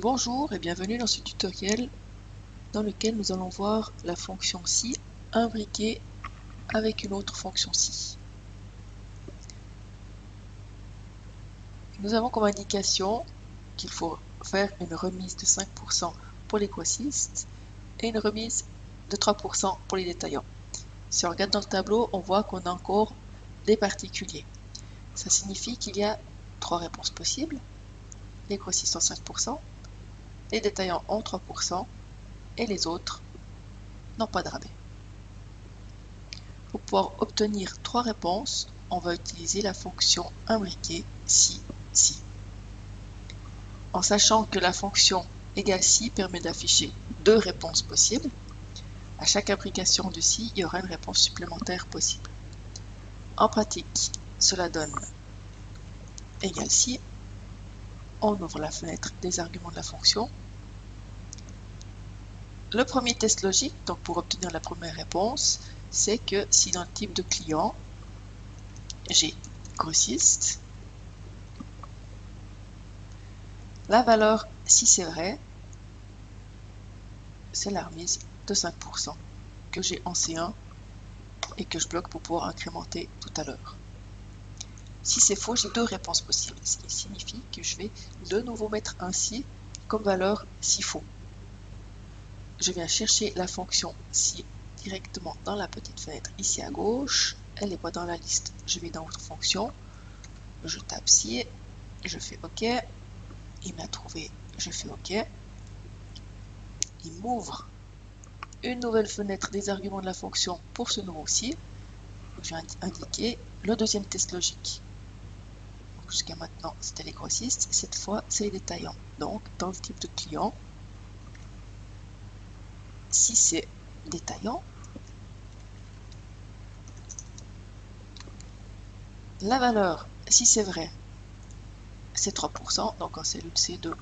Bonjour et bienvenue dans ce tutoriel dans lequel nous allons voir la fonction si imbriquée avec une autre fonction si. Nous avons comme indication qu'il faut faire une remise de 5% pour les grossistes et une remise de 3% pour les détaillants. Si on regarde dans le tableau, on voit qu'on a encore des particuliers. Ça signifie qu'il y a 3 réponses possibles. Les grossistes ont 5%, les détaillants ont 3% et les autres n'ont pas de rabais. Pour pouvoir obtenir 3 réponses, on va utiliser la fonction imbriquée si. En sachant que la fonction égale si permet d'afficher 2 réponses possibles, à chaque imbrication de si, il y aura une réponse supplémentaire possible. En pratique, cela donne égale si. On ouvre la fenêtre des arguments de la fonction. Le premier test logique, donc pour obtenir la première réponse, c'est que si dans le type de client, j'ai grossiste, la valeur, si c'est vrai, c'est la remise de 5% que j'ai en C1 et que je bloque pour pouvoir incrémenter tout à l'heure. Si c'est faux, j'ai 2 réponses possibles, ce qui signifie que je vais de nouveau mettre un si comme valeur si faux. Je viens chercher la fonction si directement dans la petite fenêtre ici à gauche. Elle n'est pas dans la liste. Je vais dans votre fonction, je tape si, je fais OK. Il m'a trouvé, je fais OK. Il m'ouvre une nouvelle fenêtre des arguments de la fonction pour ce nouveau si. Je vais indiquer le deuxième test logique. Jusqu'à maintenant, c'était les grossistes. Cette fois, c'est les détaillants. Donc, dans le type de client, si c'est détaillant, la valeur, si c'est vrai, c'est 3%. Donc, en cellule C2,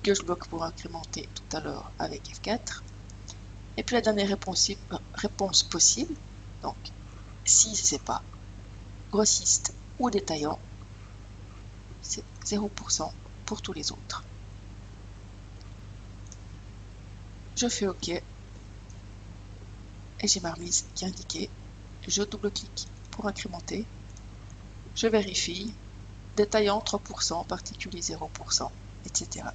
que je bloque pour incrémenter tout à l'heure avec F4. Et puis, la dernière réponse possible, donc, si c'est pas grossiste ou détaillant, c'est 0% pour tous les autres. Je fais OK et j'ai ma remise qui est indiquée. Je double-clique pour incrémenter. Je vérifie. Détaillant 3%, particulier 0%, etc.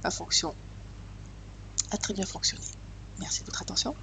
La fonction a très bien fonctionné. Merci de votre attention.